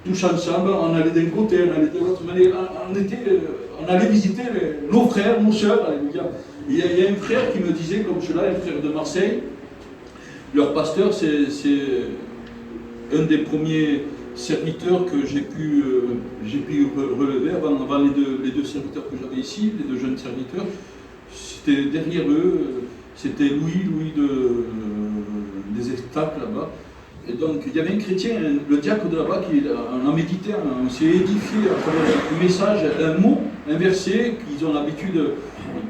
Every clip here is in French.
tous ensemble, on allait d'un côté, on allait de l'autre, on allait visiter nos frères, nos sœurs, alléluia. Il y a un frère qui me disait comme cela, un frère de Marseille, leur pasteur, c'est un des premiers serviteurs que j'ai pu relever avant les deux serviteurs que j'avais ici, les deux jeunes serviteurs. C'était derrière eux, c'était Louis des Estacles là-bas. Et donc il y avait un chrétien, le diacre de là-bas, qui en a médité, on s'est édifié à travers un message, un mot, un verset qu'ils ont l'habitude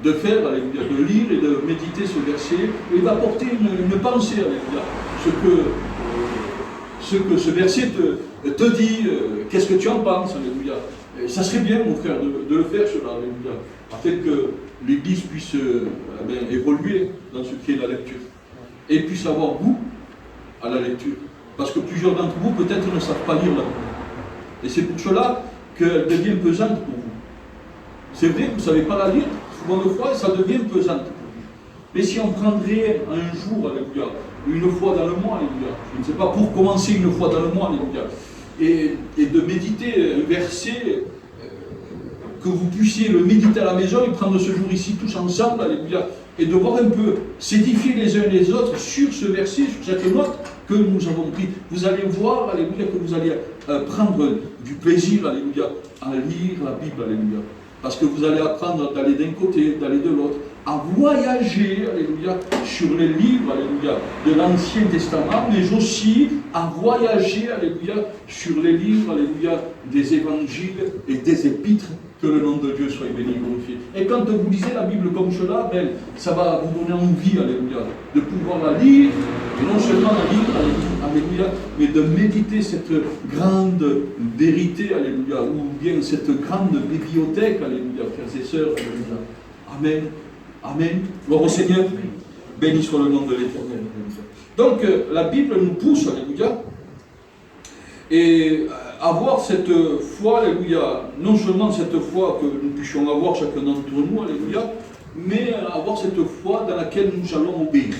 de faire, de lire et de méditer ce verset. Et il va porter une pensée, ce que ce verset te dit, qu'est-ce que tu en penses, alléluia. Et ça serait bien, mon frère, de le faire cela, alléluia, afin que l'Église puisse évoluer dans ce qui est la lecture et puisse avoir goût à la lecture. Parce que plusieurs d'entre vous, peut-être, ne savent pas lire la Bible. Et c'est pour cela qu'elle devient pesante pour vous. C'est vrai, vous ne savez pas la lire, souvent de fois, ça devient pesante pour vous. Mais si on prendrait un jour, alléluia, une fois dans le mois, alléluia, je ne sais pas, pour commencer une fois dans le mois, alléluia, et de méditer un verset, que vous puissiez le méditer à la maison et prendre ce jour ici tous ensemble, alléluia, et de voir un peu s'édifier les uns les autres sur ce verset, sur cette note que nous avons pris. Vous allez voir, alléluia, que vous allez prendre du plaisir, alléluia, à lire la Bible, alléluia. Parce que vous allez apprendre d'aller d'un côté, d'aller de l'autre, à voyager, alléluia, sur les livres, alléluia, de l'Ancien Testament, mais aussi à voyager, alléluia, sur les livres, alléluia, des évangiles et des épîtres. Que le nom de Dieu soit béni et glorifié. Et quand vous lisez la Bible comme cela, ça va vous donner envie, alléluia, de pouvoir la lire, et non seulement la lire, alléluia, mais de méditer cette grande vérité, alléluia, ou bien cette grande bibliothèque, alléluia, frères et sœurs, alléluia. Amen. Amen. Gloire au Seigneur. Béni soit le nom de l'Éternel. Donc, la Bible nous pousse, alléluia, et avoir cette foi, alléluia, non seulement cette foi que nous puissions avoir chacun d'entre nous, alléluia, mais avoir cette foi dans laquelle nous allons obéir.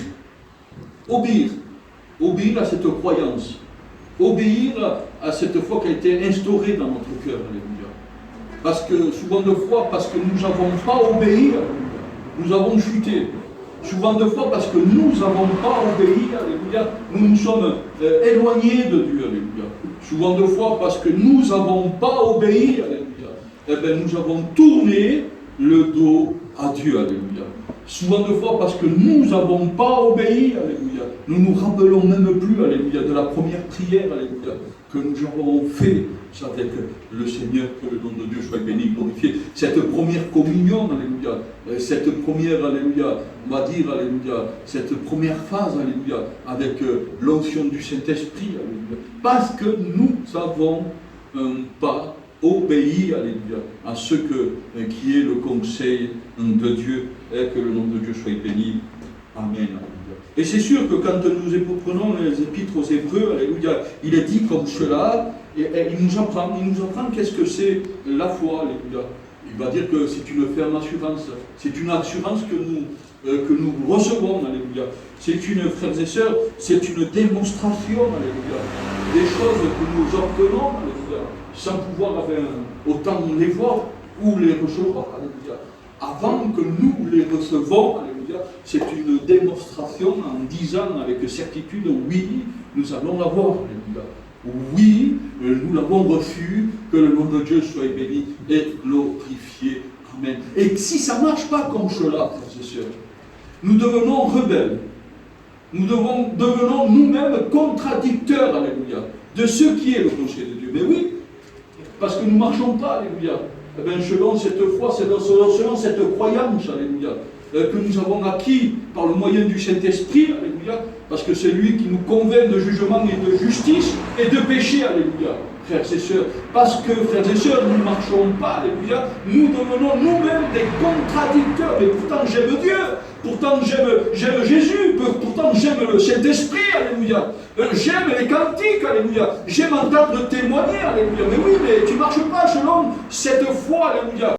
Obéir à cette croyance. Obéir à cette foi qui a été instaurée dans notre cœur, alléluia. Parce que, souvent de fois, parce que nous n'avons pas obéi, nous avons chuté. Souvent de fois, parce que nous n'avons pas obéi, alléluia, nous nous sommes éloignés de Dieu, alléluia. Souvent de fois, parce que nous n'avons pas obéi, alléluia, nous avons tourné le dos à Dieu, alléluia. Souvent de fois, parce que nous n'avons pas obéi, alléluia, nous nous rappelons même plus, alléluia, de la première prière, alléluia, que nous avons fait avec le Seigneur, que le nom de Dieu soit béni, glorifié. Cette première communion, alléluia, cette première, alléluia, on va dire, alléluia, cette première phase, alléluia, avec l'onction du Saint-Esprit, alléluia, parce que nous n'avons pas obéi, alléluia, à ce qui est le conseil de Dieu, et que le nom de Dieu soit béni. Amen. Alléluia. Et c'est sûr que quand nous prenons les épîtres aux Hébreux, alléluia, il est dit comme cela, et il nous apprend qu'est-ce que c'est la foi, alléluia. Il va dire que c'est une ferme assurance, c'est une assurance que nous recevons, alléluia. C'est une, frères et sœurs, c'est une démonstration, alléluia, des choses que nous obtenons, alléluia, sans pouvoir autant les voir ou les recevoir, alléluia. Avant que nous les recevons, alléluia, c'est une démonstration en disant avec certitude, oui, nous allons l'avoir, alléluia. Oui, nous l'avons reçu, que le nom de Dieu soit béni et glorifié. Amen. Et si ça ne marche pas comme cela, frères et sœurs, nous devenons rebelles. Nous devenons nous-mêmes contradicteurs, alléluia, de ce qui est le conseil de Dieu. Mais oui, parce que nous ne marchons pas, alléluia. Eh bien, selon cette foi, selon cette croyance, alléluia, que nous avons acquis par le moyen du Saint-Esprit, alléluia, parce que c'est lui qui nous convainc de jugement et de justice et de péché, alléluia, frères et sœurs. Parce que, frères et sœurs, nous ne marchons pas, alléluia, nous devenons nous-mêmes des contradicteurs. Mais pourtant, j'aime Dieu, pourtant, j'aime Jésus, pourtant, j'aime le Saint-Esprit, alléluia. J'aime les cantiques, alléluia. J'aime entendre témoigner, alléluia. Mais oui, mais tu ne marches pas selon cette foi, alléluia.